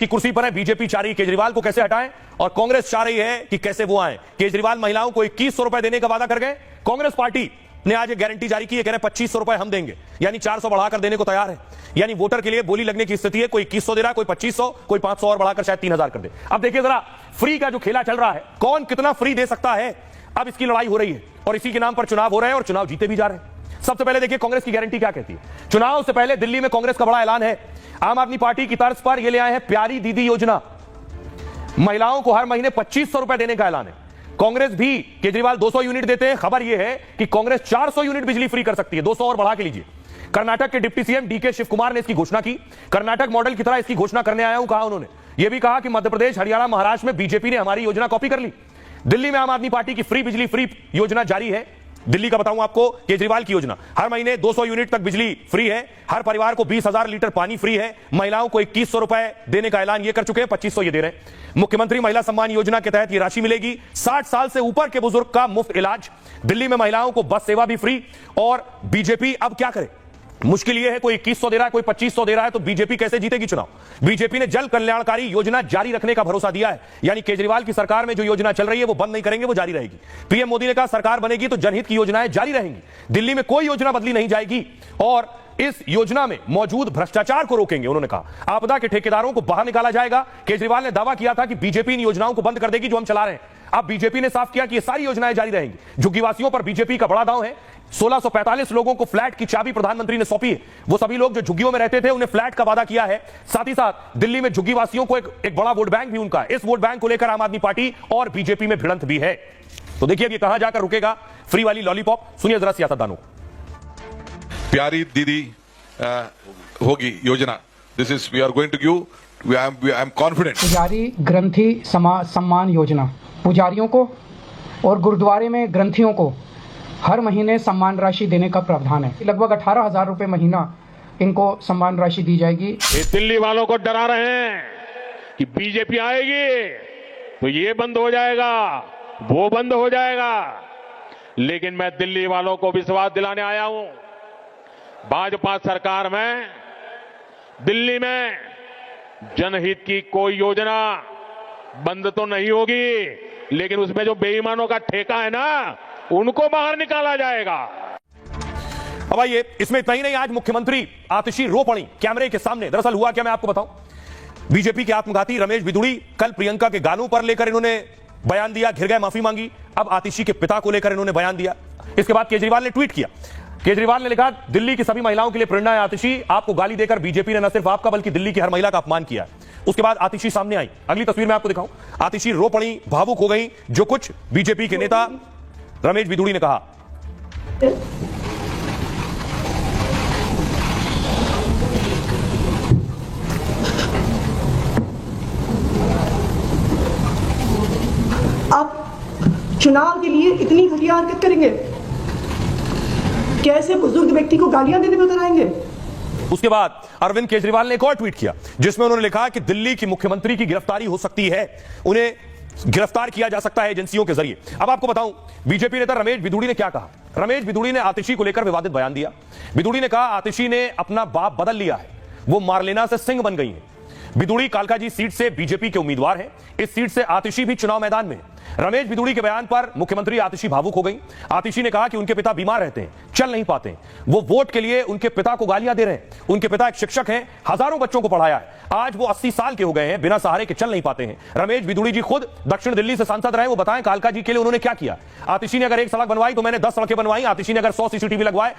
की कुर्सी पर है, बीजेपी चाह रही है केजरीवाल को कैसे हटाएं और कांग्रेस चाह रही है कि कैसे वो आए। केजरीवाल महिलाओं को 2100 रुपए देने का वादा कर गए, कांग्रेस पार्टी ने आज एक गारंटी जारी की है, कह रहे 2500 रुपए हम देंगे, यानी 400 बढ़ाकर देने को तैयार है। यानी वोटर के लिए बोली लगने की स्थिति है, कोई 2100 दे रहा है, कोई 2500, कोई 500 और बढ़ाकर शायद 3000 कर दे। अब देखिए जरा फ्री का जो खेला चल रहा है, कौन कितना फ्री दे सकता है, अब इसकी लड़ाई हो रही है और इसी के नाम पर चुनाव हो रहे हैं और चुनाव जीते भी जा रहे हैं। सबसे पहले देखिए कांग्रेस की गारंटी क्या कहती है। चुनाव से पहले दिल्ली में कांग्रेस का बड़ा ऐलान है, आम आदमी पार्टी की तर्ज पर यह ले आए हैं प्यारी दीदी योजना। महिलाओं को हर महीने 2500 रुपए देने का ऐलान है। कांग्रेस भी, केजरीवाल 200 यूनिट देते हैं, खबर यह है कि कांग्रेस 400 यूनिट बिजली फ्री कर सकती है, 200 और बढ़ा के लीजिए। कर्नाटक के deputy CM DK Shivakumar ने इसकी घोषणा की, कर्नाटक मॉडल की तरह इसकी घोषणा करने आया हूं, कहा उन्होंने। यह भी कहा कि मध्य प्रदेश, हरियाणा, महाराष्ट्र में बीजेपी ने हमारी योजना कॉपी कर ली। दिल्ली में आम आदमी पार्टी की फ्री बिजली फ्री योजना जारी है। दिल्ली का बताऊं आपको, केजरीवाल की योजना, हर महीने 200 यूनिट तक बिजली फ्री है, हर परिवार को 20,000 लीटर पानी फ्री है, महिलाओं को 2100 रुपए देने का ऐलान ये कर चुके हैं, 2500 ये दे रहे हैं। मुख्यमंत्री महिला सम्मान योजना के तहत ये राशि मिलेगी। 60 साल से ऊपर के बुजुर्ग का मुफ्त इलाज। दिल्ली में महिलाओं को बस सेवा भी फ्री। और बीजेपी अब क्या करे, मुश्किल यह है, कोई 2100 दे रहा है, कोई 2500 दे रहा है, तो बीजेपी कैसे जीतेगी चुनाव। बीजेपी ने जन कल्याणकारी योजना जारी रखने का भरोसा दिया है, यानी केजरीवाल की सरकार में जो योजना चल रही है वो बंद नहीं करेंगे, वो जारी रहेगी। पीएम मोदी ने कहा सरकार बनेगी तो जनहित की योजनाएं जारी रहेंगी, दिल्ली में कोई योजना बदली नहीं जाएगी और इस योजना में मौजूद भ्रष्टाचार को रोकेंगे। उन्होंने कहा आपदा के ठेकेदारों को बाहर निकाला जाएगा। केजरीवाल ने दावा किया था कि बीजेपी इन योजनाओं को बंद कर देगी जो हम चला रहे हैं। अब बीजेपी ने साफ किया कि ये सारी योजनाएं जारी रहेंगी। झुग्गीवासियों पर बीजेपी का बड़ा दांव है। 1645 लोगों को फ्लैट की चाबी प्रधानमंत्री ने सौंपी है। वो सभी लोग जो झुग्गियों में रहते थे उन्हें फ्लैट का वादा किया है। साथ ही साथ दिल्ली में झुग्गीवासियों को एक बड़ा वोट बैंक भी उनका है। इस वोट बैंक को लेकर आम आदमी पार्टी और बीजेपी में भिड़ंत भी है। तो देखिए अब ये कहां जाकर रुकेगा फ्री वाली लॉलीपॉप। सुनिए जरा सियासतदानों। प्यारी दीदी होगी योजना, this is we are going to give, I am confident. पुजारी ग्रंथी सम्मान योजना, पुजारियों को और गुरुद्वारे में ग्रंथियों को हर महीने सम्मान राशि देने का प्रावधान है। लगभग 18,000 रुपए महीना इनको सम्मान राशि दी जाएगी। ये दिल्ली वालों को डरा रहे हैं कि बीजेपी आएगी तो ये बंद हो जाएगा, वो बंद हो जाएगा, लेकिन मैं दिल्ली वालों को विश्वास दिलाने आया हूं, भाजपा सरकार में दिल्ली में जनहित की कोई योजना बंद तो नहीं होगी, लेकिन उसमें जो बेईमानों का ठेका है ना, उनको बाहर निकाला जाएगा। अब आइए, इसमें इतना ही नहीं, आज मुख्यमंत्री आतिशी रो पड़ी कैमरे के सामने। दरअसल हुआ क्या मैं आपको बताऊं, बीजेपी के आत्मघाती रमेश बिदुड़ी कल प्रियंका के गानों पर लेकर इन्होंने बयान दिया, घिर गए, माफी मांगी। अब आतिशी के पिता को लेकर इन्होंने बयान दिया। इसके बाद केजरीवाल ने ट्वीट किया। केजरीवाल ने लिखा दिल्ली की सभी महिलाओं के लिए प्रेरणा है आतिशी, आपको गाली देकर बीजेपी ने न सिर्फ आपका बल्कि दिल्ली की हर महिला का अपमान किया। उसके बाद आतिशी सामने आई। अगली तस्वीर में आपको दिखाऊं, आतिशी रो पड़ी, भावुक हो गई। जो कुछ बीजेपी के नेता रमेश बिदुड़ी ने कहा। आप चुनाव के लिए इतनी घटिया हरकत करेंगे, कैसे बुजुर्ग व्यक्ति को गालियां देने में उतर आएंगे। उसके बाद अरविंद केजरीवाल ने एक और ट्वीट किया जिसमें उन्होंने लिखा कि दिल्ली की मुख्यमंत्री की गिरफ्तारी हो सकती है, उन्हें गिरफ्तार किया जा सकता है एजेंसियों के जरिए। अब आपको बताऊं बीजेपी नेता रमेश बिदुड़ी ने क्या कहा। रमेश बिदुड़ी ने आतिशी को लेकर विवादित बयान दिया। बिदुड़ी ने कहा आतिशी ने अपना बाप बदल लिया है, वो मार्लेना से सिंह बन गई है। बिदुड़ी कालकाजी सीट से बीजेपी के उम्मीदवार हैं। इस सीट से आतिशी भी चुनाव मैदान में है। रमेश बिदुड़ी के बयान पर मुख्यमंत्री आतिशी भावुक हो गई। आतिशी ने कहा कि उनके पिता बीमार रहते हैं, चल नहीं पाते हैं, वो वोट के लिए उनके पिता को गालियां दे रहे हैं। उनके पिता एक शिक्षक हैं, हजारों बच्चों को पढ़ाया है, आज वो 80 साल के हो गए हैं, बिना सहारे के चल नहीं पाते हैं। रमेश बिदुड़ी जी खुद दक्षिण दिल्ली से सांसद रहे, वो बताएं कालकाजी के लिए उन्होंने क्या किया। आतिशी ने अगर एक सड़क बनवाई तो मैंने 10 सड़कें बनवाई, आतिशी ने अगर 100 सीसीटीवी लगवाए